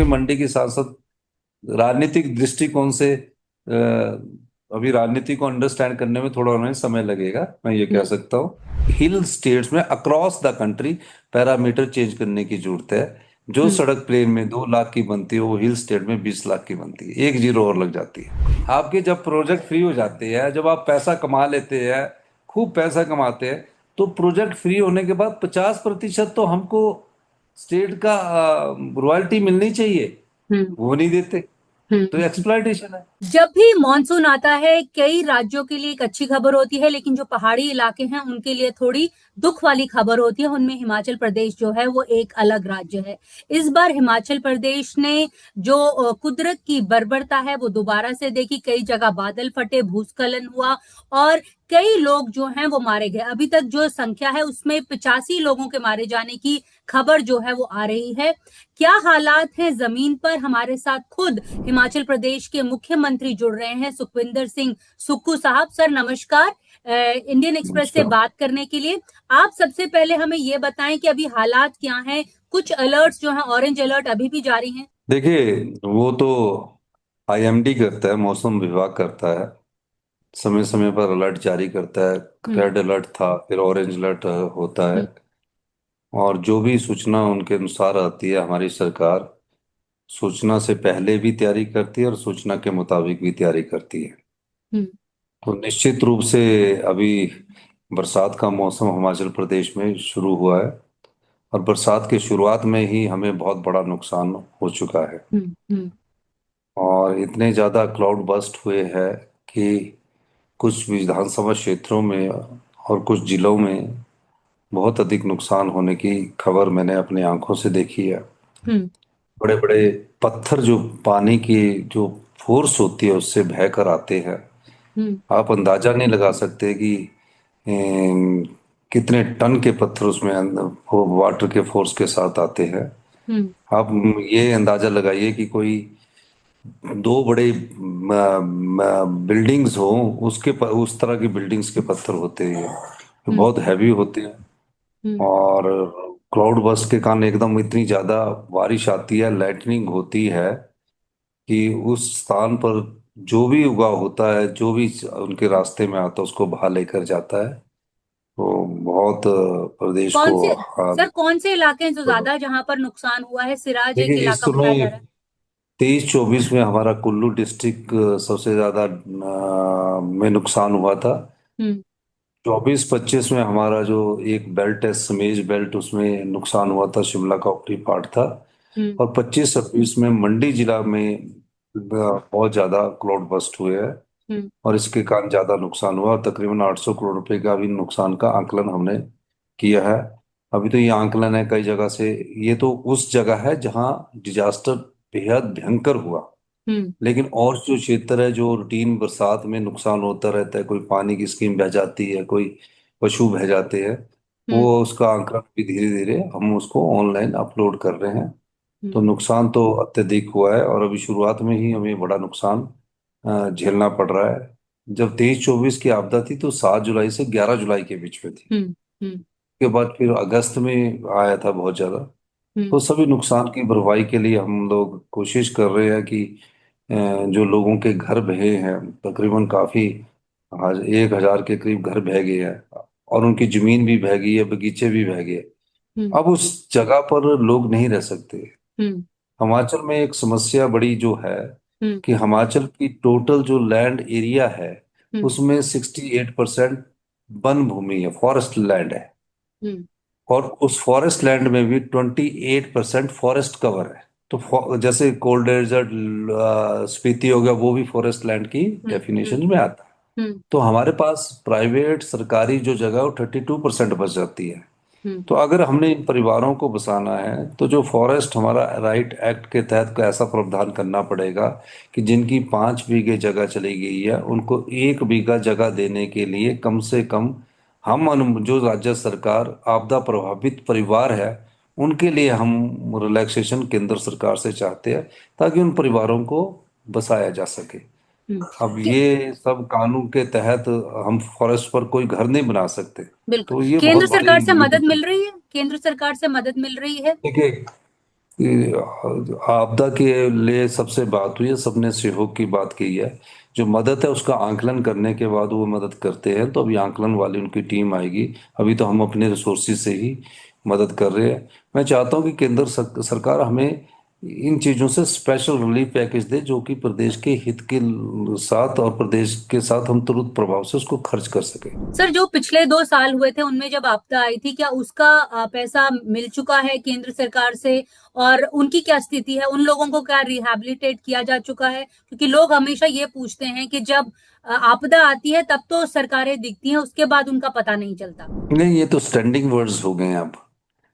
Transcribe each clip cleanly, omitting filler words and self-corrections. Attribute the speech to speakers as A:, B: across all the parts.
A: क्योंकि मंडी की साथ साथ राजनीतिक दृष्टिकोण से अभी राजनीति को अंडरस्टैंड करने में थोड़ा उन्हें समय लगेगा, मैं ये कह
B: हम्म।
A: सकता हूँ। हिल स्टेट्स में across the country parameter change करने की जरूरत है। जो
B: हम्म।
A: सड़क प्लेन में 2 लाख की बनती है वो हिल स्टेट में 20 लाख की बनती है, एक जीरो और लग जाती है। आपके जब प्रोजेक्ट फ्री हो जाते हैं, जब आप पैसा कमा लेते हैं, खूब पैसा कमाते हैं, तो प्रोजेक्ट फ्री होने के बाद 50% तो हमको स्टेट का रॉयल्टी मिलनी चाहिए,
B: हम्म।
A: वो नहीं देते। तो
B: हम्म।
A: एक्सप्लॉयटेशन है।
B: जब भी मॉनसून आता है कई राज्यों के लिए एक अच्छी खबर होती है, लेकिन जो पहाड़ी इलाके हैं उनके लिए थोड़ी दुख वाली खबर होती है। उनमें हिमाचल प्रदेश जो है वो एक अलग राज्य है। इस बार हिमाचल प्रदेश ने जो कुदरत की बर्बरता है वो दोबारा से देखी। कई जगह बादल फटे, भूस्खलन हुआ और कई लोग जो हैं वो मारे गए। अभी तक जो संख्या है उसमें 85 लोगों के मारे जाने की खबर जो है वो आ रही है। क्या हालात हैं जमीन पर, हमारे साथ खुद हिमाचल प्रदेश के मुख्यमंत्री जुड़ रहे हैं, सुखविंदर सिंह सुक्खू साहब। सर नमस्कार, इंडियन एक्सप्रेस से
A: नमस्कार।
B: बात करने के लिए। आप सबसे पहले हमें ये बताएं कि अभी हालात क्या हैं। कुछ अलर्ट्स जो हैं, ऑरेंज अलर्ट अभी भी जारी हैं।
A: देखिए, वो तो आईएमडी करता है, मौसम विभाग करता है, समय समय पर अलर्ट जारी करता है।
B: हम्म।
A: रेड अलर्ट था, फिर ऑरेंज अलर्ट होता है।
B: हम्म।
A: और जो भी सूचना उनके अनुसार आती है, हमारी सरकार सूचना से पहले भी तैयारी करती है और सूचना के मुताबिक भी तैयारी करती है।
B: हम्म।
A: तो निश्चित रूप से अभी बरसात का मौसम हिमाचल प्रदेश में शुरू हुआ है, और बरसात की शुरुआत में ही हमें बहुत बड़ा नुकसान हो चुका है।
B: हम्म। हम्म।
A: और इतने ज़्यादा क्लाउड बर्स्ट हुए हैं कि कुछ विधानसभा क्षेत्रों में और कुछ जिलों में बहुत अधिक नुकसान होने की खबर मैंने अपनी आंखों से देखी है।
B: हम्म।
A: बड़े बड़े पत्थर जो पानी की जो फोर्स होती है उससे बह कर आते हैं।
B: हम्म।
A: आप अंदाजा नहीं लगा सकते कि अम, कितने टन के पत्थर उसमें वो वाटर के फोर्स के साथ आते हैं।
B: हम्म।
A: आप ये अंदाजा लगाइए कि कोई दो बड़े बिल्डिंग्स हो, उस तरह की बिल्डिंग्स के पत्थर होते हैं, ये
B: हम्म।
A: बहुत हैवी होते हैं।
B: हम्म।
A: और क्लाउड बर्स्ट के कारण एकदम इतनी ज्यादा बारिश आती है, लाइटनिंग होती है कि उस स्थान पर जो भी उगा होता है, जो भी उनके रास्ते में आता है, उसको बहा लेकर जाता है। तो बहुत प्रदेश
B: कौन
A: को
B: से सर, कौन से इलाके हैं जो ज्यादा जहां पर नुकसान हुआ है? सिराज एक
A: देखिए, इस
B: इलाका बताया
A: समय
B: जा रहा है।
A: 23-24 में हमारा कुल्लू डिस्ट्रिक्ट सबसे ज्यादा में नुकसान हुआ था।
B: हम्म।
A: 24-25 में हमारा जो एक बेल्ट है, समेज बेल्ट, उसमें नुकसान हुआ था, शिमला का ऊपरी पार्ट था।
B: हम्म।
A: और 25-26 में मंडी जिला में बहुत ज्यादा क्लाउड बस्ट हुए हैं,
B: हम्म।
A: और इसके कारण ज्यादा नुकसान हुआ, और तकरीबन 800 करोड़ रुपए का भी नुकसान का आकलन हमने किया है। अभी तो ये आकलन है कई जगह से। ये तो उस जगह है जहां डिजास्टर बेहद भयंकर हुआ।
B: हम्म।
A: लेकिन और जो क्षेत्र है, जो रूटीन बरसात में नुकसान होता रहता है, कोई पानी की स्कीम बह जाती है, कोई पशु बह जाते हैं,
B: हम्म।
A: वो उसका आंकड़ा भी धीरे धीरे हम उसको ऑनलाइन अपलोड कर रहे हैं। तो
B: हम्म।
A: नुकसान तो अत्यधिक हुआ है, और अभी शुरुआत में ही हमें बड़ा नुकसान झेलना पड़ रहा है। जब 23-24 की आपदा थी तो 7 जुलाई से 11 जुलाई के बीच में थी।
B: हम्म। हम्म।
A: उसके बाद फिर अगस्त में आया था बहुत ज्यादा।
B: हम्म।
A: तो सभी नुकसान की भरपाई के लिए हम लोग कोशिश कर रहे हैं कि जो लोगों के घर बहे हैं, तकरीबन काफी, आज 1,000 के करीब घर बह गए हैं, और उनकी जमीन भी बह गई है, बगीचे भी बह गए।
B: हम्म।
A: अब उस जगह पर लोग नहीं रह सकते।
B: हम्म।
A: हिमाचल में एक समस्या बड़ी जो है
B: हम्म।
A: कि हिमाचल की टोटल जो लैंड एरिया है
B: हम्म।
A: उसमें 68% वन भूमि है, फॉरेस्ट लैंड है।
B: हम्म।
A: और उस फॉरेस्ट लैंड में भी 28% फॉरेस्ट कवर है। तो जैसे कोल्ड डेजर्ट स्पीति हो गया, वो भी फॉरेस्ट लैंड की
B: हम्म।
A: डेफिनेशन में आता है।
B: हम्म।
A: तो हमारे पास प्राइवेट सरकारी जो जगह है वो 32% बच जाती है।
B: हम्म।
A: तो अगर हमने इन परिवारों को बसाना है तो जो फॉरेस्ट हमारा राइट एक्ट के तहत को ऐसा प्रावधान करना पड़ेगा कि जिनकी 5 बीघे जगह चली गई है उनको 1 बीघा जगह देने के लिए कम से कम हम जो राज्य सरकार आपदा प्रभावित परिवार है उनके लिए हम रिलैक्सेशन केंद्र सरकार से चाहते हैं, ताकि उन परिवारों को बसाया जा सके।
B: हम्म।
A: अब
B: के-
A: ये सब कानून के तहत हम फॉरेस्ट पर कोई घर नहीं बना सकते।
B: बिल्कुल।
A: तो ये बहुत
B: केंद्र
A: बड़ी
B: सरकार से
A: ये
B: मदद मिल रही है, केंद्र सरकार से मदद मिल रही है।
A: देखिए, कि आपदा के लिए सबसे बात हुई है, सबने सहयोग की बात की है। जो मदद है उसका आंकलन करने के बाद वो मदद करते हैं, तो अभी आंकलन वाली उनकी टीम आएगी। अभी तो हम अपने रिसोर्सेज से ही मदद कर रहे हैं। मैं चाहता हूँ कि केंद्र सरकार हमें इन चीज़ों से स्पेशल रिलीफ पैकेज दे, जो कि प्रदेश के हित के साथ और प्रदेश के साथ हम तुरंत प्रभाव से उसको खर्च कर सके।
B: सर, जो पिछले 2 साल हुए थे उनमें जब आपदा आई थी, क्या उसका पैसा मिल चुका है केंद्र सरकार से? और उनकी क्या स्थिति है? उन लोगों को क्या रिहैबिलिटेट किया जा चुका है? क्योंकि लोग हमेशा ये पूछते हैं कि जब आपदा आती है तब तो सरकारें दिखती हैं, उसके बाद उनका पता नहीं चलता।
A: नहीं, ये तो स्टैंडिंग वर्ड्स हो गए हैं अब,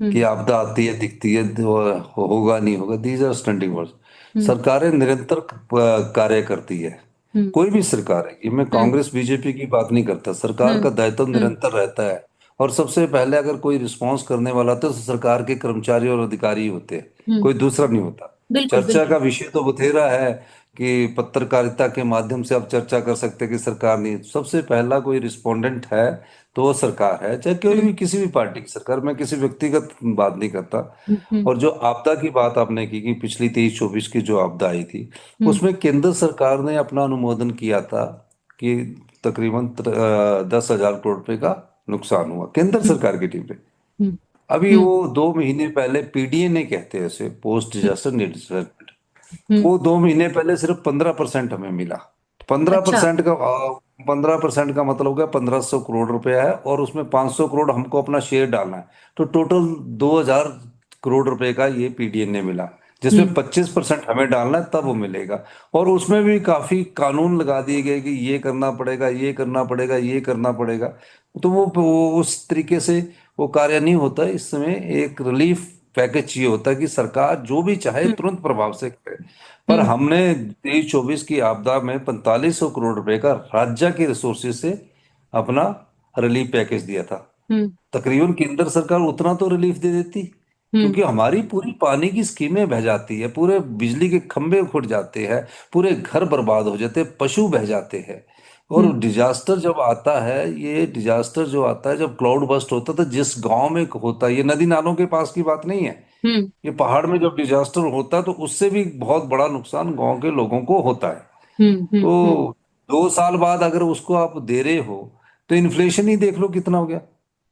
A: कि
B: हम्म।
A: आपदा आती है दिखती है, तो होगा नहीं होगा, दीज आर स्टैंडिंग वर्ड्स।
B: हम्म।
A: सरकारें निरंतर कार्य करती है।
B: हम्म।
A: कोई भी सरकार है, ये मैं
B: हम्म।
A: कांग्रेस बीजेपी की बात नहीं करता, सरकार
B: हम्म।
A: का दायित्व
B: हम्म।
A: निरंतर रहता है। और सबसे पहले अगर कोई रिस्पांस करने वाला तो सरकार के कर्मचारी और अधिकारी होते हैं,
B: हम्म।
A: कोई दूसरा नहीं होता।
B: बिल्कुल,
A: चर्चा का
B: बिल्कुल।
A: विषय तो बथेरा है कि पत्रकारिता के माध्यम से आप चर्चा कर सकते हैं कि सरकार नहीं, सबसे पहला कोई रिस्पोंडेंट है तो वो सरकार है, चाहे कोई
B: हम्म।
A: भी किसी भी पार्टी की सरकार, मैं किसी व्यक्तिगत बात नहीं करता।
B: हम्म।
A: और जो आपदा की बात आपने की कि पिछली 23-24 की जो आपदा आई थी,
B: हम्म।
A: उसमें केंद्र सरकार ने अपना अनुमोदन किया था कि तकरीबन 10,000 करोड़ रुपए का नुकसान हुआ केंद्र
B: हम्म।
A: सरकार की टीम पे।
B: हम्म।
A: अभी
B: हम्म।
A: वो 2 महीने पहले पीडीए कहते हैं उसे, पोस्ट डिजास्टर मैनेजमेंट,
B: हम्म।
A: वो 2 महीने पहले सिर्फ 15% हमें मिला। पंद्रह
B: अच्छा।
A: परसेंट का 15% का मतलब हो गया 1,500 करोड़ रुपया है, और उसमें 500 करोड़ हमको अपना शेयर डालना है। तो टोटल 2,000 करोड़ रुपए का ये पीडीएन ने मिला, जिसमें
B: हम्म।
A: 25% हमें डालना है, तब वो मिलेगा। और उसमें भी काफी कानून लगा दिए गए कि ये करना पड़ेगा, ये करना पड़ेगा, ये करना पड़ेगा। तो वो उस तरीके से वो कार्य नहीं होता। इस समय एक रिलीफ पैकेज ये होता है कि सरकार जो भी चाहे
B: हम्म।
A: तुरंत प्रभाव से करे। पर
B: हम्म।
A: हमने 23-24 की आपदा में 4500 करोड़ रुपए का राज्य के रिसोर्सेज से अपना रिलीफ पैकेज दिया था।
B: हम्म।
A: तकरीबन केंद्र सरकार उतना तो रिलीफ दे देती,
B: हम्म।
A: क्योंकि हमारी पूरी पानी की स्कीमें बह जाती है, पूरे बिजली के खंभे खुट जाते हैं, पूरे घर बर्बाद हो जाते हैं, पशु बह जाते हैं। और
B: हम्म।
A: डिजास्टर जब आता है, ये डिजास्टर जो आता है जब क्लाउड बस्ट होता है, तो जिस गांव में होता है, ये नदी नालों के पास की बात नहीं है,
B: हम्म।
A: ये पहाड़ में जब डिजास्टर होता है तो उससे भी बहुत बड़ा नुकसान गांव के लोगों को होता है।
B: हम्म। हम्म। हम्म।
A: तो 2 साल बाद अगर उसको आप दे रहे हो, तो इन्फ्लेशन ही देख लो कितना हो गया।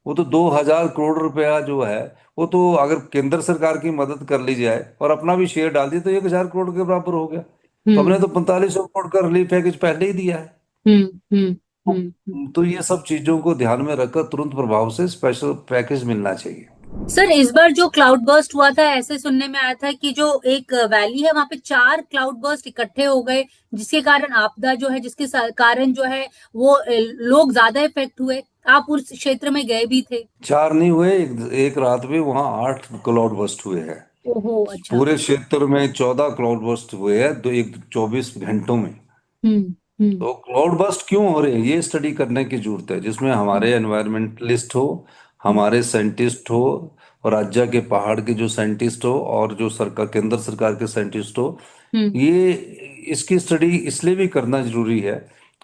A: वो तो 2,000 करोड़ रुपया जो है, वो तो अगर केंद्र सरकार की मदद कर ली जाए और अपना भी शेयर डाल दिए तो 1,000 करोड़ के बराबर हो गया। तो हमने
B: हम्म।
A: तो 4500 करोड़ का रिलीफ पैकेज पहले ही दिया है।
B: हम्म। हम्म। हम्म।
A: तो ये सब चीजों को ध्यान में रखकर तुरंत प्रभाव से स्पेशल पैकेज मिलना चाहिए।
B: सर, इस बार जो क्लाउड बर्स्ट हुआ था, ऐसे सुनने में आया था कि जो एक वैली है वहां पे 4 क्लाउड बर्स्ट इकट्ठे हो गए, जिसके कारण आपदा जो है, जिसके कारण जो है वो लोग ज्यादा इफेक्ट हुए। आप उस क्षेत्र में गए भी थे?
A: चार नहीं हुए, एक रात में वहाँ 8 क्लाउड बस्ट हुए हैं।
B: ओहो, अच्छा।
A: पूरे क्षेत्र में 14 क्लाउड बस्ट हुए हैं, 24 घंटों में।
B: हम्म। हम्म।
A: तो क्लाउड बस्ट क्यों हो रहे हैं, ये स्टडी करने की जरूरत है, जिसमें
B: हम्म।
A: हमारे एनवायरमेंटलिस्ट हो,
B: हम्म।
A: हमारे साइंटिस्ट हो, और राज्य के पहाड़ के जो साइंटिस्ट हो, और जो सरकार केंद्र सरकार के साइंटिस्ट हो।
B: हम्म।
A: ये इसकी स्टडी इसलिए भी करना जरूरी है,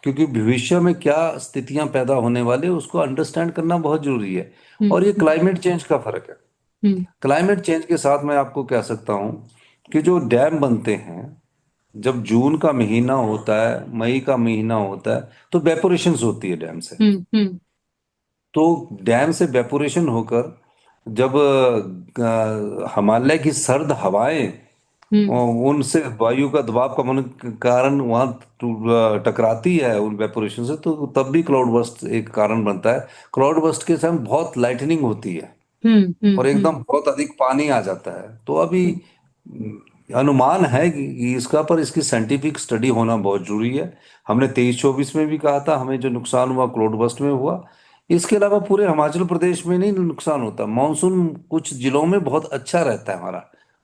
A: क्योंकि भविष्य में क्या स्थितियां पैदा होने वाली है उसको अंडरस्टैंड करना बहुत जरूरी है। और ये
B: हम्म।
A: क्लाइमेट चेंज का फर्क है।
B: हम्म।
A: क्लाइमेट चेंज के साथ मैं आपको कह सकता हूँ कि जो डैम बनते हैं, जब जून का महीना होता है, मई का महीना होता है, तो वेपोरेशंस होती है डैम से।
B: हम्म। हम्म।
A: तो डैम से वेपोरेशन होकर जब हिमालय की सर्द हवाएं
B: हम्म।
A: उनसे वायु का दबाव कम होने के कारण वहाँ टकराती है उन वेपोरेशन से, तो तब भी क्लाउड बर्स्ट एक कारण बनता है। क्लाउड बर्स्ट के समय बहुत लाइटनिंग होती है
B: हम्म।
A: और
B: हम्म।
A: एकदम बहुत अधिक पानी आ जाता है। तो अभी
B: हम्म।
A: अनुमान है कि इसका, पर इसकी साइंटिफिक स्टडी होना बहुत जरूरी है। हमने 23-24 में भी कहा था हमें जो नुकसान हुआ क्लाउड बस्ट में हुआ। इसके अलावा पूरे हिमाचल प्रदेश में नहीं नुकसान होता, मानसून कुछ जिलों में बहुत अच्छा रहता है हमारा,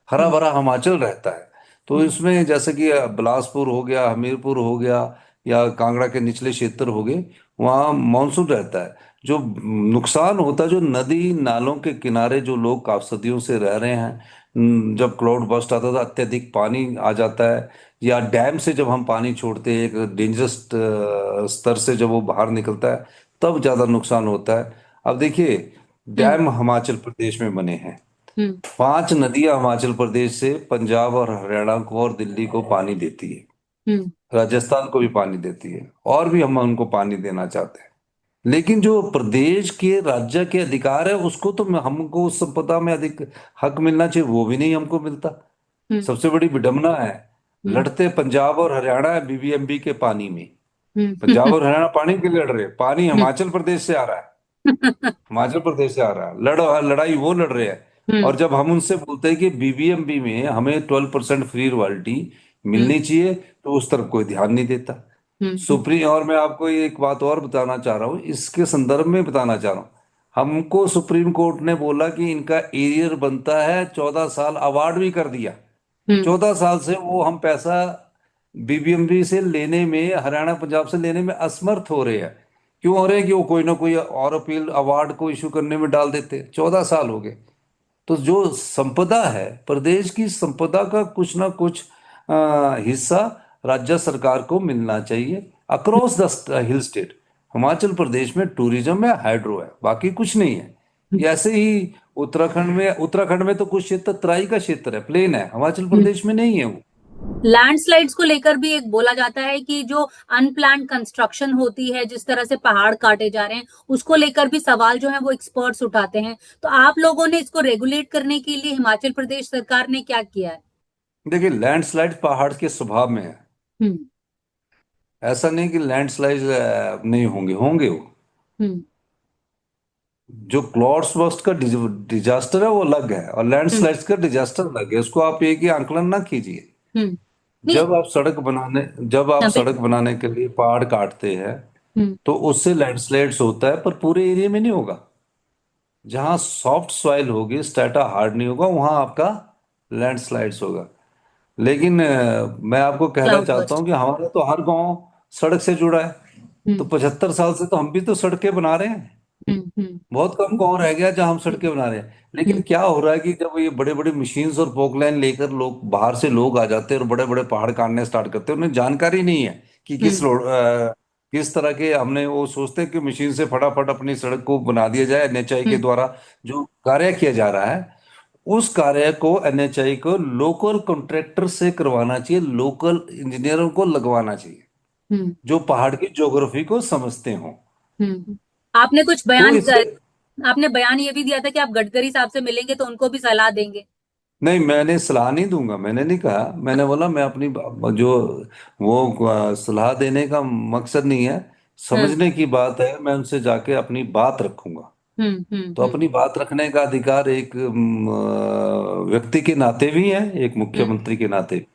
A: हरा
B: हम्म।
A: भरा हिमाचल रहता है। तो
B: हम्म।
A: इसमें जैसे कि बिलासपुर हो गया, हमीरपुर हो गया, या कांगड़ा के निचले क्षेत्र हो गए, वहाँ मानसून रहता है। जो नुकसान होता है, जो नदी नालों के किनारे जो लोग काफी सदियों से रह रहे हैं, जब क्लाउड बस्ट आता था अत्यधिक पानी आ जाता है, या डैम से जब हम पानी छोड़ते हैं एक डेंजरस स्तर से जब वो बाहर निकलता है, तब ज्यादा नुकसान होता है। अब देखिए,
B: हम्म।
A: डैम हिमाचल प्रदेश में बने हैं,
B: हम्म।
A: 5 नदियां हिमाचल प्रदेश से पंजाब और हरियाणा को और दिल्ली को पानी देती है,
B: हम्म।
A: राजस्थान को भी पानी देती है, और भी हम उनको पानी देना चाहते हैं। लेकिन जो प्रदेश के राज्य के अधिकार है उसको तो हमको उस संपदा में अधिक हक मिलना चाहिए, वो भी नहीं हमको मिलता।
B: हम्म।
A: सबसे बड़ी विडंबना है,
B: हम्म।
A: लड़ते पंजाब और हरियाणा है बीबीएमबी के पानी में। पंजाब
B: हम्म।
A: और हरियाणा पानी के लिए लड़ रहे हैं, पानी
B: हम्म।
A: हिमाचल प्रदेश से आ रहा है। हिमाचल प्रदेश से आ रहा है, लड़ाई वो लड़ रहे हैं।
B: हम्म।
A: और जब हम उनसे बोलते हैं कि बीबीएमबी में हमें 12% फ्री रॉयल्टी
B: हम्म।
A: मिलनी चाहिए, तो उस तरफ कोई ध्यान नहीं देता।
B: हम्म।
A: सुप्रीम, और मैं आपको एक बात और बताना चाह रहा हूँ, इसके संदर्भ में बताना चाह रहा हूँ। हमको सुप्रीम कोर्ट ने बोला कि इनका एरियर बनता है, 14 साल अवार्ड भी कर दिया।
B: हम्म।
A: 14 साल से वो हम पैसा बीबीएमबी से लेने में, हरियाणा पंजाब से लेने में असमर्थ हो रहे हैं। क्यों हो रहे हैं? कि वो कोई ना कोई और अपील अवार्ड को इशू करने में डाल देते। 14 साल हो गए। तो जो संपदा है, प्रदेश की संपदा का कुछ ना कुछ हिस्सा राज्य सरकार को मिलना चाहिए, across the hill state. Himachal Pradesh में टूरिज्म है, हाइड्रो है, बाकी कुछ नहीं है।
B: हम्म।
A: ये ऐसे ही उत्तराखंड में तो कुछ क्षेत्र तराई का क्षेत्र है, प्लेन है, हिमाचल
B: हम्म।
A: प्रदेश में नहीं है वो।
B: लैंडस्लाइड्स को लेकर भी एक बोला जाता है कि जो अनप्लान्ड कंस्ट्रक्शन होती है, जिस तरह से पहाड़ काटे जा रहे हैं, उसको लेकर भी सवाल जो है वो एक्सपर्ट्स उठाते हैं। तो आप लोगों ने इसको रेगुलेट करने के लिए हिमाचल प्रदेश सरकार ने क्या किया है?
A: देखिए, लैंडस्लाइड पहाड़ के स्वभाव में है।
B: हम्म।
A: ऐसा नहीं कि लैंडस्लाइड नहीं होंगे, होंगे वो।
B: हम्म।
A: जो क्लाउड्स बर्स्ट का डिजास्टर है वो अलग है, और
B: हम्म।
A: लैंडस्लाइड्स का डिजास्टर अलग है। उसको आप एक ही आंकलन ना कीजिए।
B: हम्म। नहीं।
A: जब आप सड़क बनाने जब आप
B: अबे।
A: सड़क बनाने के लिए पहाड़ काटते हैं,
B: हम्म।
A: तो उससे लैंडस्लाइड्स होता है, पर पूरे एरिया में नहीं होगा। जहाँ सॉफ्ट सॉइल होगी, स्ट्रेटा हार्ड नहीं होगा, वहाँ आपका लैंडस्लाइड्स होगा। लेकिन मैं आपको कहना
B: क्लाउड
A: चाहता
B: बर्स्ट।
A: हूँ कि हमारा तो हर गांव सड़क से जुड़ा है। तो
B: हम्म।
A: 75 साल से तो हम भी तो सड़कें बना रहे हैं।
B: हम्म। हम्म।
A: बहुत कम गांव रह गया जहां हम सड़कें बना रहे हैं। लेकिन
B: हम्म।
A: क्या हो रहा है कि जब ये बड़े बड़े मशीन्स और पोकलैन लेकर लोग, बाहर से लोग आ जाते हैं और बड़े बड़े पहाड़ काटने स्टार्ट करते हैं, उन्हें जानकारी नहीं है कि
B: हम्म।
A: किस तरह के हमने, वो सोचते हैं कि मशीन से फटाफट अपनी सड़क को बना दिया जाए। एनएचआई के
B: हम्म।
A: द्वारा जो कार्य किया जा रहा है, उस कार्य को एनएचआई को लोकल कॉन्ट्रैक्टर से करवाना चाहिए, लोकल इंजीनियरों को लगवाना चाहिए,
B: हम्म।
A: जो पहाड़ की ज्योग्राफी को समझते हों।
B: हम्म। आपने कुछ
A: तो
B: बयान
A: इससे,
B: कर आपने बयान ये भी दिया था कि आप गडकरी साहब से मिलेंगे तो उनको भी सलाह देंगे।
A: नहीं, मैंने सलाह नहीं दूंगा, मैंने नहीं कहा। मैंने बोला मैं अपनी जो वो सलाह देने का मकसद नहीं है,
B: हाँ।
A: समझने की बात है। मैं उनसे जाके अपनी बात रखूंगा।
B: हम्म। हम्म।
A: तो
B: हम्म।
A: अपनी बात रखने का अधिकार एक व्यक्ति के नाते भी है, एक
B: हम्म।
A: मुख्यमंत्री के नाते।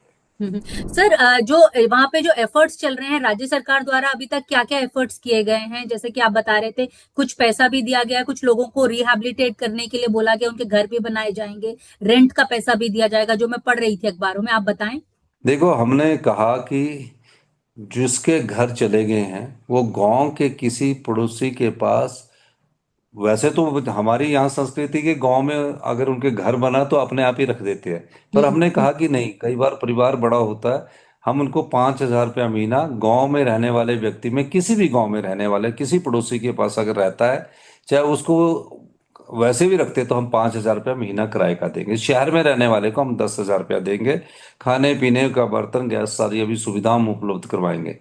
B: सर, जो वहां पे जो एफर्ट्स चल रहे हैं राज्य सरकार द्वारा, अभी तक क्या क्या एफर्ट्स किए गए हैं? जैसे कि आप बता रहे थे, कुछ पैसा भी दिया गया है, कुछ लोगों को रिहैबिलिटेट करने के लिए बोला गया, उनके घर भी बनाए जाएंगे, रेंट का पैसा भी दिया जाएगा, जो मैं पढ़ रही थी अखबारों में। आप बताएं।
A: देखो, हमने कहा कि जिसके घर चले गए हैं वो गांव के किसी पड़ोसी के पास, वैसे तो हमारी यहाँ संस्कृति के गांव में अगर उनके घर बना तो अपने आप ही रख देते हैं। पर
B: हम्म।
A: हमने
B: हम्म।
A: कहा कि नहीं, कई बार परिवार बड़ा होता है, हम उनको 5,000 रुपया महीना, गांव में रहने वाले व्यक्ति में, किसी भी गांव में रहने वाले किसी पड़ोसी के पास अगर रहता है, चाहे उसको वैसे भी रखते, तो हम 5,000 रुपया महीना किराए का देंगे। शहर में रहने वाले को हम 10,000 रुपया देंगे। खाने पीने का, बर्तन गैस, सारी अभी सुविधा हम उपलब्ध करवाएंगे।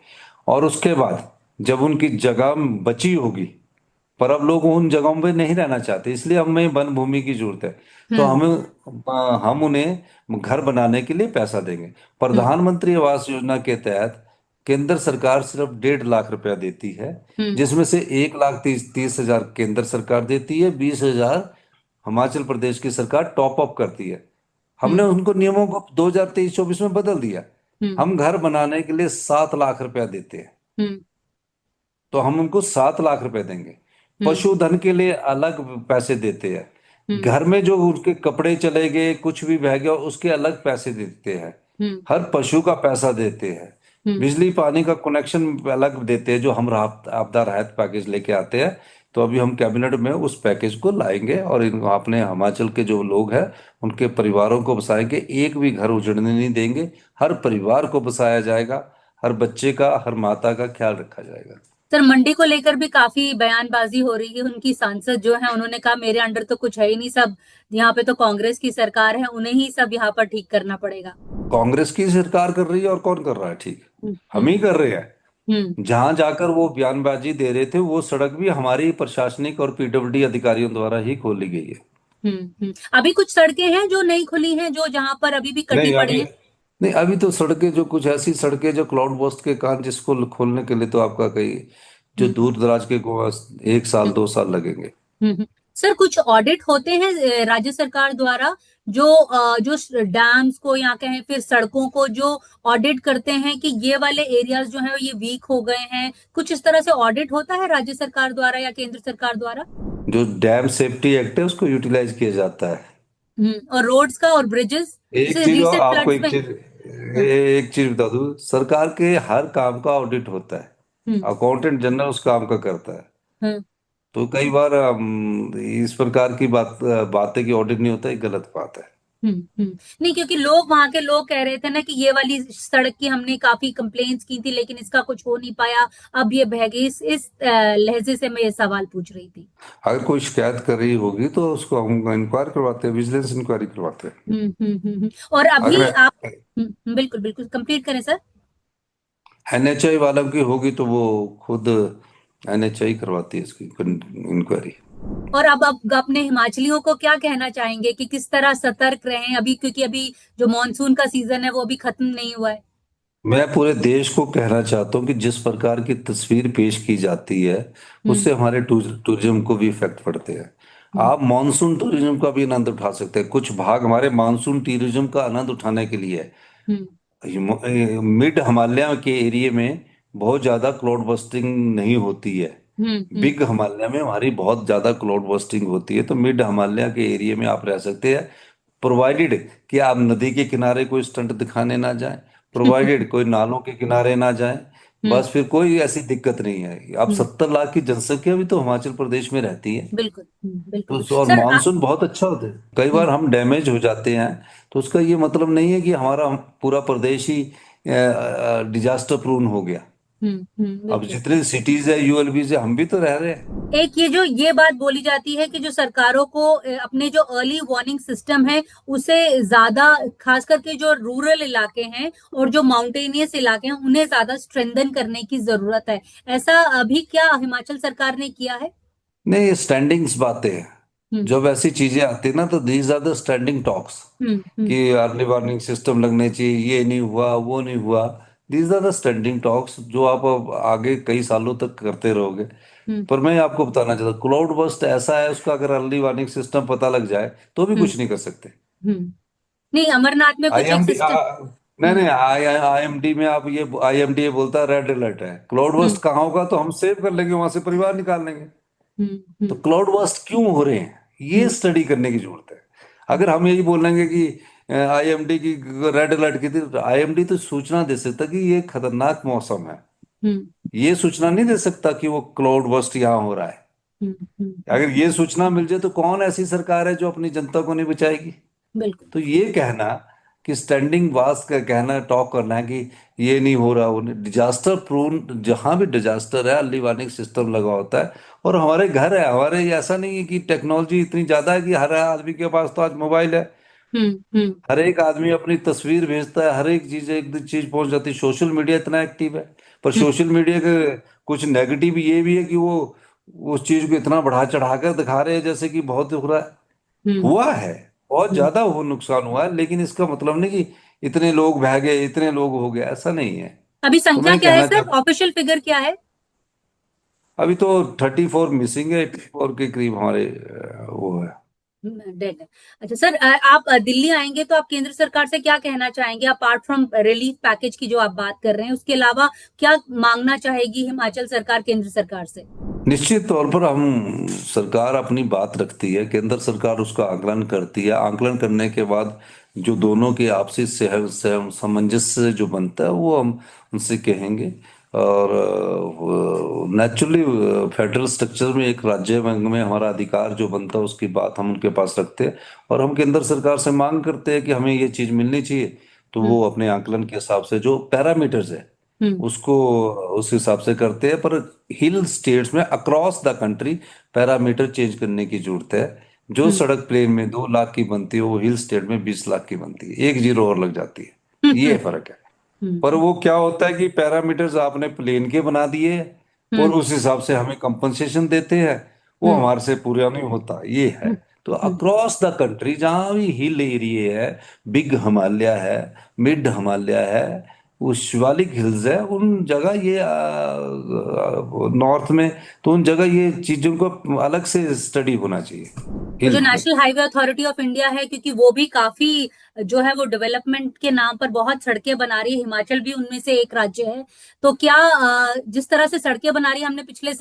A: और उसके बाद जब उनकी जगह बची होगी, पर अब लोग उन जगहों पे नहीं रहना चाहते, इसलिए हमें वन भूमि की जरूरत है। तो
B: हम्म।
A: हम उन्हें घर बनाने के लिए पैसा देंगे।
B: हम्म।
A: प्रधानमंत्री आवास योजना के तहत केंद्र सरकार सिर्फ 1.5 लाख रुपया देती है,
B: हम्म।
A: जिसमें से 1,30,30,000 केंद्र सरकार देती है, 20,000 हिमाचल प्रदेश की सरकार टॉप अप करती है। हमने
B: हम्म।
A: उनको नियमों को 2023-24 में बदल दिया।
B: हम्म।
A: हम घर बनाने के लिए 7 लाख रुपया देते हैं,
B: हम्म।
A: तो हम उनको 7 लाख रुपए देंगे।
B: हम्म।
A: पशुधन के लिए अलग पैसे देते हैं।
B: हम्म।
A: घर में जो उनके कपड़े चले गए, कुछ भी बह गया, उसके अलग पैसे देते हैं।
B: हम्म।
A: हर पशु का पैसा देते हैं।
B: हम्म।
A: बिजली पानी का कनेक्शन अलग देते हैं, जो हम आपदा राहत पैकेज लेके आते हैं। तो अभी हम कैबिनेट में उस पैकेज को लाएंगे, और इन अपने हिमाचल के जो लोग हैं उनके परिवारों को बसाएंगे, एक भी घर उजड़ने नहीं देंगे। हर परिवार को बसाया जाएगा, हर बच्चे का, हर माता का ख्याल रखा जाएगा।
B: सर मंडी को लेकर भी काफी बयानबाजी हो रही है। उनकी सांसद जो है उन्होंने कहा मेरे अंडर तो कुछ है ही नहीं, सब यहाँ पे तो कांग्रेस की सरकार है, उन्हें ही सब यहाँ पर ठीक करना पड़ेगा।
A: कांग्रेस की सरकार कर रही है और कौन कर रहा है ठीक?
B: हम्म
A: हम ही
B: हम्म
A: कर रहे
B: हम्म
A: हैं। जहां जाकर वो बयानबाजी दे रहे थे वो सड़क भी हमारी प्रशासनिक और पीडब्ल्यूडी अधिकारियों द्वारा ही खोली गई है।
B: अभी कुछ सड़कें हैं जो नहीं खुली हैं, जो जहां पर अभी भी कटी
A: नहीं
B: पड़ी
A: अभी
B: हैं।
A: नहीं, अभी तो सड़कें जो कुछ ऐसी सड़कें जो क्लाउड बर्स्ट के कारण जिसको खोलने के लिए तो आपका कई जो
B: हम्म
A: दूर दराज के एक साल
B: हम्म
A: 2 साल लगेंगे।
B: हम्म। सर कुछ ऑडिट होते हैं राज्य सरकार द्वारा, जो जो डैम्स को या कहें फिर सड़कों को जो ऑडिट करते हैं कि ये वाले एरियाज जो हैं ये वीक हो गए हैं, कुछ इस तरह से ऑडिट होता है राज्य सरकार द्वारा या केंद्र सरकार द्वारा?
A: जो डैम सेफ्टी एक्ट है उसको यूटिलाइज किया जाता है।
B: और रोड्स का और ब्रिजेस,
A: एक
B: जैसे
A: चीज और
B: रिसेंट
A: आपको
B: फ्लड्स में। हाँ,
A: एक चीज बता दूं, सरकार के हर काम का ऑडिट होता है।
B: हम्म
A: अकाउंटेंट जनरल उस काम का करता है।
B: हम्म
A: तो कई बार इस प्रकार की बातें की ऑडिट नहीं होता, एक गलत बात है।
B: नहीं, क्योंकि लोग वहां के लोग कह रहे थे ना कि ये वाली सड़क की हमने काफी कंप्लेंट्स की थी लेकिन इसका कुछ हो नहीं पाया, अब ये बह गई। इस लहजे से मैं ये सवाल पूछ रही थी।
A: अगर कोई शिकायत कर रही होगी तो उसको हम इंक्वायर करवाते हैं, विजिलेंस इंक्वायरी करवाते हैं।
B: और अभी
A: अगर
B: आप बिल्कुल बिल्कुल कंप्लीट करें सर।
A: एनएचआई वालों की होगी तो वो खुद एनएचआई करवाती है इसकी इंक्वायरी।
B: और अब अपने हिमाचलियों को क्या कहना चाहेंगे कि किस तरह सतर्क रहें अभी, क्योंकि अभी जो मानसून का सीजन है वो अभी खत्म नहीं हुआ है।
A: मैं पूरे देश को कहना चाहता हूँ कि जिस प्रकार की तस्वीर पेश की जाती है
B: हम्म
A: उससे हमारे टूरिज्म को भी इफेक्ट पड़ते हैं।
B: हम्म
A: आप मानसून टूरिज्म का भी आनंद उठा सकते हैं, कुछ भाग हमारे मानसून टूरिज्म का आनंद उठाने के लिए
B: हम्म
A: मिड हिमालय के एरिया में बहुत ज्यादा क्लाउड बस्टिंग नहीं होती है।
B: हम्म
A: बिग हिमालय में हमारी बहुत ज्यादा क्लाउड बस्टिंग होती है, तो मिड हिमालय के एरिया में आप रह सकते हैं, प्रोवाइडेड कि आप नदी के किनारे कोई स्टंट दिखाने ना जाएं, प्रोवाइडेड कोई नालों के किनारे ना जाएं।
B: हम्म
A: बस फिर कोई ऐसी दिक्कत नहीं है। अब
B: हम्म
A: 70 लाख की जनसंख्या भी तो हिमाचल प्रदेश में रहती है।
B: बिल्कुल, बिल्कुल
A: तो
B: बिल्कुल
A: और
B: सर।
A: मानसून बहुत अच्छा होता है, कई बार
B: हम्म
A: हम डैमेज हो जाते हैं। तो उसका ये मतलब नहीं है कि हमारा पूरा प्रदेश ही डिजास्टर प्रून हो गया। अब
B: बिल्कुल।
A: जितने सिटीज है यूएलबी से हम भी तो रह रहे हैं।
B: एक ये जो ये बात बोली जाती है कि जो सरकारों को अपने जो अर्ली वार्निंग सिस्टम है उसे ज्यादा, खास करके जो रूरल इलाके हैं और जो माउंटेनियस इलाके हैं उन्हें ज्यादा स्ट्रेंथन करने की जरूरत है। ऐसा अभी क्या हिमाचल सरकार ने किया है?
A: नहीं, ये स्टैंडिंग्स बातें हैं।
B: हम्म
A: जब ऐसी चीजें आती है ना तो these are the standing talks
B: hmm
A: कि अर्ली वार्निंग सिस्टम लगने चाहिए, ये नहीं हुआ वो नहीं हुआ। These are the standing talks जो आप अब आगे कई सालों तक करते रहोगे।
B: हम्म
A: पर मैं आपको बताना चाहता हूँ, क्लाउड बस्ट ऐसा है, उसका अगर अर्ली वार्निंग सिस्टम पता लग जाए तो भी
B: हम्म
A: कुछ नहीं कर सकते।
B: हम्म नहीं, अमरनाथ में कुछ एक
A: आईएमडी
B: सिस्टम।
A: नहीं
B: हम्म
A: नहीं, आईएमडी में आप ये आईएमडी बोलता है रेड अलर्ट है, क्लाउड
B: हम्म
A: बस्ट कहाँ होगा तो हम सेव कर लेंगे, वहां से परिवार निकाल लेंगे। तो
B: हम्म
A: क्लाउड बर्स्ट क्यों हो रहे हैं ये
B: हम्म
A: स्टडी करने की जरूरत है। अगर हम यही बोलेंगे कि आईएमडी की रेड अलर्ट की थी, आईएमडी तो सूचना दे सकता कि ये खतरनाक मौसम है,
B: हम्म
A: ये सूचना नहीं दे सकता कि वो क्लाउड बर्स्ट यहाँ हो रहा है।
B: हम्म,
A: अगर ये सूचना मिल जाए तो कौन ऐसी सरकार है जो अपनी जनता को नहीं बचाएगी?
B: बिल्कुल।
A: तो ये कहना कि स्टैंडिंग वास का कहना टॉक करना है कि ये नहीं हो रहा, वो डिजास्टर प्रून, जहां भी डिजास्टर है अर्ली वार्निंग सिस्टम लगा होता है। और हमारे घर है, हमारे ऐसा नहीं है कि टेक्नोलॉजी इतनी ज्यादा है कि हर आदमी के पास तो आज मोबाइल है।
B: हम्म
A: हर एक आदमी अपनी तस्वीर भेजता है, हर एक चीज एक चीज पहुंच जाती है, सोशल मीडिया इतना एक्टिव है। पर
B: हम्म
A: सोशल मीडिया के कुछ नेगेटिव ये भी है कि वो उस चीज को इतना बढ़ा चढ़ा कर दिखा रहे हैं जैसे कि बहुत हो रहा है।
B: हम्म
A: हुआ है, बहुत
B: हम्म
A: ज्यादा हो नुकसान हुआ है, लेकिन इसका मतलब नहीं कि इतने लोग बह गए, इतने लोग हो गए, ऐसा नहीं है।
B: अभी
A: तो
B: संख्या
A: मैं
B: क्या है
A: कहना
B: सर,
A: चाहता,
B: ऑफिशियल फिगर क्या है?
A: अभी तो 34 मिसिंग है, 84 के करीब हमारे वो है।
B: डेड है। अच्छा सर, आप दिल्ली आएंगे तो आप केंद्र सरकार से क्या कहना चाहेंगे, अपार्ट फ्रॉम रिलीफ पैकेज की जो आप बात कर रहे हैं उसके अलावा क्या मांगना चाहेगी हिमाचल सरकार केंद्र सरकार से?
A: निश्चित तौर पर हम सरकार अपनी बात रखती है, केंद्र सरकार उसका आकलन करती है, आकलन करने के बाद जो दोनों के आपसी सामंजस्य जो बनता है वो हम उनसे कहेंगे। और नेचुरली फेडरल स्ट्रक्चर में एक राज्य में हमारा अधिकार जो बनता है उसकी बात हम उनके पास रखते हैं। और हम केंद्र सरकार से मांग करते हैं कि हमें ये चीज़ मिलनी चाहिए। तो
B: हम्म
A: वो अपने आकलन के हिसाब से जो पैरामीटर्स है
B: हम्म।
A: उसको उस हिसाब से करते हैं। पर हिल स्टेट्स में across the country parameter change करने की जरूरत है। जो
B: हम्म।
A: सड़क प्लेन में 2 लाख की बनती है वो हिल स्टेट में 20 लाख की बनती है, एक जीरो और लग जाती है।
B: हम्म।
A: ये फर्क है। पर
B: हम्म।
A: वो क्या होता है कि पैरामीटर्स आपने प्लेन के बना दिए और
B: हम्म।
A: उस हिसाब से हमें कंपनसेशन देते हैं, वो
B: हम्म।
A: हमारे से पूरा नहीं होता, ये है।
B: हम्म।
A: तो
B: हम्म।
A: अक्रॉस द कंट्री जहाँ भी हिल एरिया है, बिग हिमालय है, मिड हिमालय है, वो शिवालिक हिल्स है, उन जगह ये नॉर्थ में, तो उन जगह ये चीजों को अलग से स्टडी होना चाहिए
B: तो जो
A: हिल में।
B: National highway authority of India है, क्योंकि वो भी काफी जो है वो डेवलपमेंट के नाम पर बहुत सड़कें बना रही है, हिमाचल भी उनमें से एक राज्य है। तो क्या जिस तरह से सड़कें बना रही है, हमने पिछले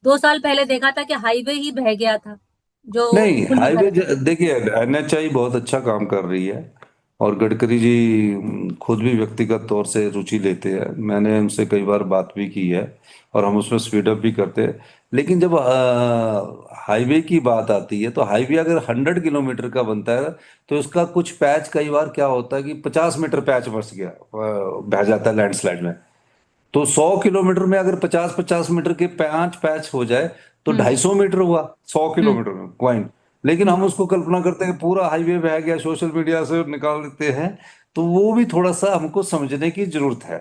B: 2 साल पहले देखा था कि हाईवे ही बह गया था जो
A: नहीं,
B: कुल्लू
A: हाईवे
B: तरफ।
A: देखिए, एनएचआई बहुत अच्छा काम कर रही है और गडकरी जी खुद भी व्यक्तिगत तौर से रुचि लेते हैं। मैंने उनसे कई बार बात भी की है और हम उसमें स्पीड अप भी करते हैं। लेकिन जब हाईवे की बात आती है तो हाईवे अगर 100 किलोमीटर का बनता है तो उसका कुछ पैच कई बार क्या होता है कि 50 मीटर पैच बस गया, बह जाता है लैंडस्लाइड में। तो 100 किलोमीटर में अगर 50-50 मीटर के 5 पैच हो जाए तो
B: हम्म।
A: 250 मीटर हुआ, सौ
B: हम्म।
A: किलोमीटर में क्वाइन। लेकिन
B: हम्म।
A: हम उसको कल्पना करते हैं कि पूरा हाईवे बह गया, सोशल मीडिया से निकाल देते हैं। तो वो भी थोड़ा सा हमको समझने की जरूरत है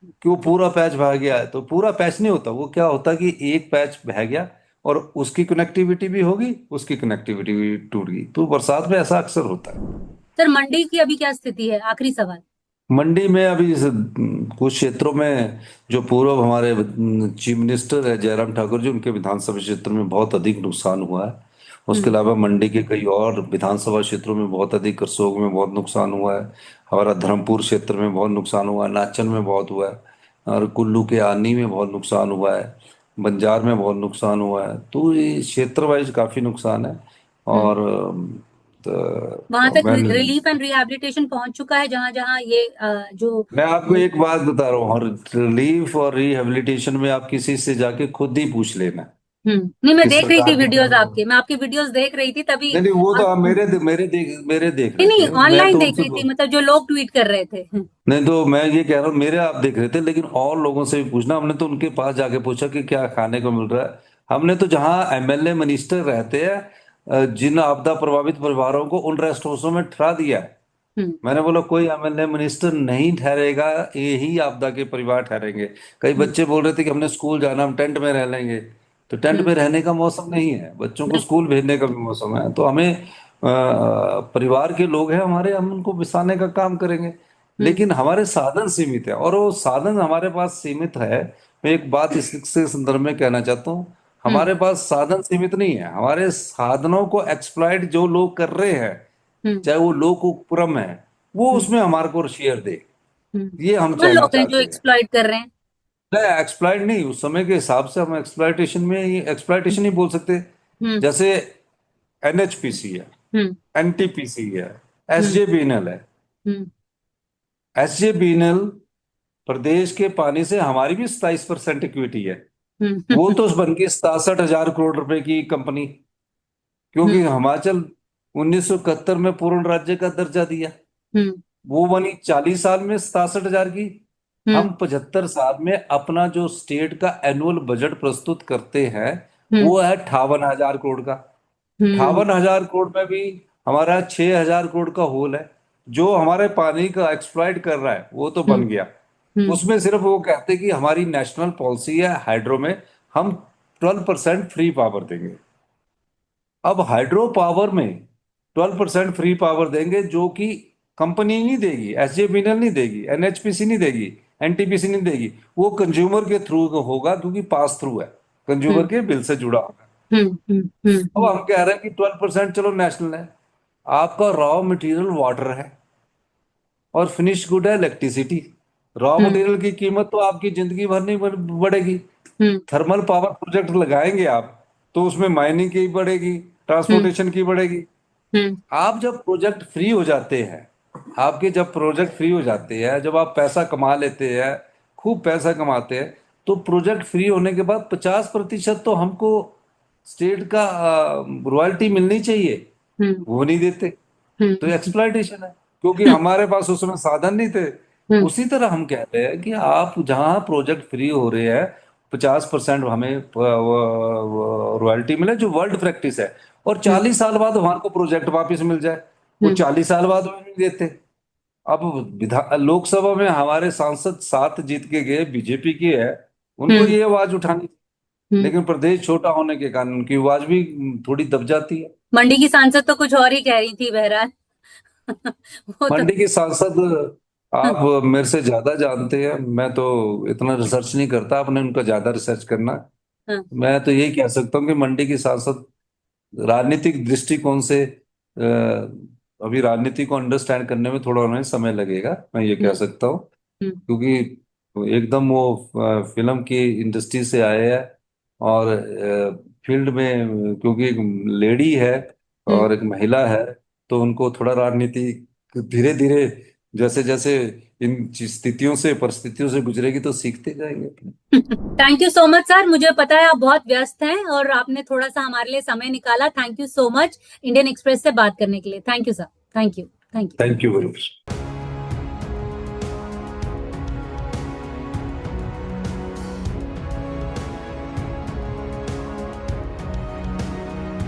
A: कि वो पूरा पैच बह गया है। तो पूरा पैच नहीं होता, वो क्या होता कि एक पैच बह गया और उसकी कनेक्टिविटी भी होगी, उसकी कनेक्टिविटी भी टूट गई। तो बरसात में ऐसा अक्सर होता है।
B: सर, मंडी की अभी क्या स्थिति है, आखिरी सवाल।
A: मंडी में अभी कुछ क्षेत्रों में जो पूर्व हमारे चीफ मिनिस्टर है जयराम ठाकुर जी, उनके विधानसभा क्षेत्र में बहुत अधिक नुकसान हुआ है। उसके
B: हम्म।
A: अलावा मंडी के कई और विधानसभा क्षेत्रों में बहुत अधिक, करसोग में बहुत नुकसान हुआ है, हमारा धर्मपुर क्षेत्र में बहुत नुकसान हुआ है, नाचन में बहुत हुआ है, और कुल्लू के आनी में बहुत नुकसान हुआ है, बंजार में बहुत नुकसान हुआ है। तो ये क्षेत्र वाइज काफी नुकसान है।
B: हम्म।
A: और
B: वहां
A: तो
B: तक
A: मैं
B: रिलीफ एंड रिहैबिलिटेशन पहुंच चुका है, जहां जहां ये जो।
A: मैं आपको एक बात बता रहा हूँ, और रिलीफ और रिहेबिलिटेशन में आप किसी से जाके खुद ही पूछ लेना
B: नहीं, मैं
A: कि
B: देख रही थी
A: सरकार की
B: वीडियोस
A: तरफ।
B: आपके, मैं आपकी वीडियोस देख रही थी तभी।
A: नहीं नहीं, वो तो आप
B: नहीं
A: मेरे देख रहे
B: नहीं,
A: थे, मैं
B: ऑनलाइन
A: तो
B: देख
A: उनसे
B: रही थी, मतलब जो लोग ट्वीट कर रहे थे।
A: नहीं, तो मैं ये कह रहा हूँ मेरे आप देख रहे थे, लेकिन और लोगों से भी पूछना। हमने तो उनके पास जाके पूछा कि क्या खाने को मिल रहा है। हमने तो जहाँ एमएलए मिनिस्टर रहते हैं, जिन आपदा प्रभावित परिवारों को उन रेस्ट हाउसों में ठहरा दिया है।
B: हम्म।
A: मैंने बोला कोई एमएलए मिनिस्टर नहीं ठहरेगा, यही आपदा के परिवार ठहरेंगे। कई
B: हम्म।
A: बच्चे बोल रहे थे कि हमने स्कूल जाना, हम टेंट में रह लेंगे। तो टेंट
B: हम्म।
A: में रहने का मौसम नहीं है, बच्चों को
B: बिल्कुल।
A: स्कूल भेजने का भी मौसम है। तो हमें परिवार के लोग हैं हमारे, हम उनको बसाने का काम करेंगे।
B: हम्म।
A: लेकिन हमारे साधन सीमित है, और वो साधन हमारे पास सीमित है। मैं एक बात इसके संदर्भ में कहना चाहता हूँ।
B: हम्म।
A: हमारे पास साधन सीमित नहीं है, हमारे साधनों को एक्सप्लॉइट जो लोग कर रहे हैं,
B: हम्म।
A: चाहे वो लोक उपक्रम है, वो
B: हम्म।
A: उसमें हमारे को शेयर दे। ये हम
B: कौन
A: कहना
B: लोग हैं जो
A: चाहते हैं।
B: एक्सप्लॉइट कर रहे हैं?
A: नहीं, एक्सप्लॉइट नहीं, उस समय के हिसाब से हम एक्सप्लॉइटेशन में,
B: हम्म।
A: एक्सप्लॉइटेशन ही बोल सकते।
B: हम्म।
A: जैसे एनएचपीसी है,
B: हम्म।
A: एनटीपीसी है,
B: हम्म।
A: एसजेबीएनएल है।
B: हम्म।
A: एसजेबीएनएल प्रदेश के पानी से हमारी भी 27% इक्विटी है। वो
B: हम्म।
A: तो बन गई 67,000 करोड़ रुपए की कंपनी, क्योंकि
B: हम्म।
A: हिमाचल 1971 में पूर्ण राज्य का दर्जा दिया।
B: हम्म।
A: वो बनी 40 साल में 67,000 की।
B: हम्म।
A: हम 75 साल में अपना जो स्टेट का एनुअल बजट प्रस्तुत करते हैं
B: हम्म।
A: वो है 58,000 करोड़ का।
B: हम्म।
A: 58,000 करोड़ में भी हमारा 6,000 करोड़ का होल है। जो हमारे पानी का एक्सप्लॉइट कर रहा है वो तो
B: हम्म।
A: बन गया।
B: हम्म।
A: उसमें सिर्फ वो कहते कि हमारी नेशनल पॉलिसी है हाइड्रो में, हम 12% फ्री पावर देंगे। अब हाइड्रो पावर में 12% फ्री पावर देंगे, जो कि कंपनी नहीं देगी, एसजेबीएनएल नहीं देगी, एनएचपीसी नहीं देगी, एनटीपीसी नहीं देगी। वो कंज्यूमर के थ्रू होगा, क्योंकि पास थ्रू है, कंज्यूमर
B: हम्म।
A: के बिल से जुड़ा होगा।
B: हम्म। हम्म।
A: अब
B: हम्म।
A: हम कह रहे हैं कि 12% चलो नेशनल है। आपका रॉ मटेरियल वाटर है और फिनिश गुड है इलेक्ट्रिसिटी। रॉ
B: हम्म।
A: मटेरियल की कीमत तो आपकी जिंदगी भर नहीं बढ़ेगी।
B: हम्म।
A: थर्मल पावर प्रोजेक्ट लगाएंगे आप तो उसमें माइनिंग की बढ़ेगी,
B: हम्म।
A: ट्रांसपोर्टेशन की बढ़ेगी।
B: हम्म।
A: आप जब प्रोजेक्ट फ्री हो जाते हैं, आपके जब प्रोजेक्ट फ्री हो जाते हैं, जब आप पैसा कमा लेते हैं, खूब पैसा कमाते हैं, तो प्रोजेक्ट फ्री होने के बाद 50% तो हमको स्टेट का रॉयल्टी मिलनी चाहिए,
B: हम्म।
A: वो नहीं देते। तो
B: हम्म।
A: एक्सप्लॉइटेशन है, क्योंकि हमारे पास उस समय साधन नहीं थे
B: हम्म।
A: उसी तरह हम कह रहे हैं कि आप जहां प्रोजेक्ट फ्री हो रहे हैं 50% हमें रॉयल्टी मिले, जो वर्ल्ड प्रैक्टिस है, और
B: हम्म।
A: 40 साल बाद हमारे को प्रोजेक्ट वापस मिल जाए। वो
B: हम्म।
A: 40 साल बाद भी नहीं देते। अब लोकसभा में हमारे सांसद 7 जीत के गए, बीजेपी की है, उनको
B: हम्म।
A: ये आवाज उठानी,
B: हम्म।
A: लेकिन प्रदेश छोटा होने के कारण उनकी आवाज भी थोड़ी दब जाती है।
B: मंडी की सांसद तो कुछ और ही कह रही थी बहरहाल। वो तो।
A: मंडी की सांसद आप
B: हाँ।
A: मेरे से ज्यादा जानते हैं, मैं तो इतना रिसर्च नहीं करता, आपने उनका ज्यादा रिसर्च करना।
B: हाँ।
A: मैं तो यही कह सकता हूँ कि मंडी की सांसद राजनीतिक दृष्टिकोण से अभी राजनीति को अंडरस्टैंड करने में थोड़ा उन्हें समय लगेगा, मैं ये कह
B: हम्म।
A: सकता हूँ।
B: हम्म।
A: क्योंकि एकदम वो फिल्म की इंडस्ट्री से आए हैं, और फील्ड में क्योंकि एक लेडी है
B: हम्म।
A: और एक महिला है, तो उनको थोड़ा राजनीति धीरे धीरे, जैसे जैसे इन स्थितियों से परिस्थितियों से गुजरेगी तो सीखते जाएंगे।
B: Thank you so much sir, मुझे पता है आप बहुत व्यस्त हैं और आपने थोड़ा सा हमारे लिए समय निकाला। Thank you so much Indian express से बात करने के लिए। Thank you sir. Thank you. Thank you.
A: Thank you very much.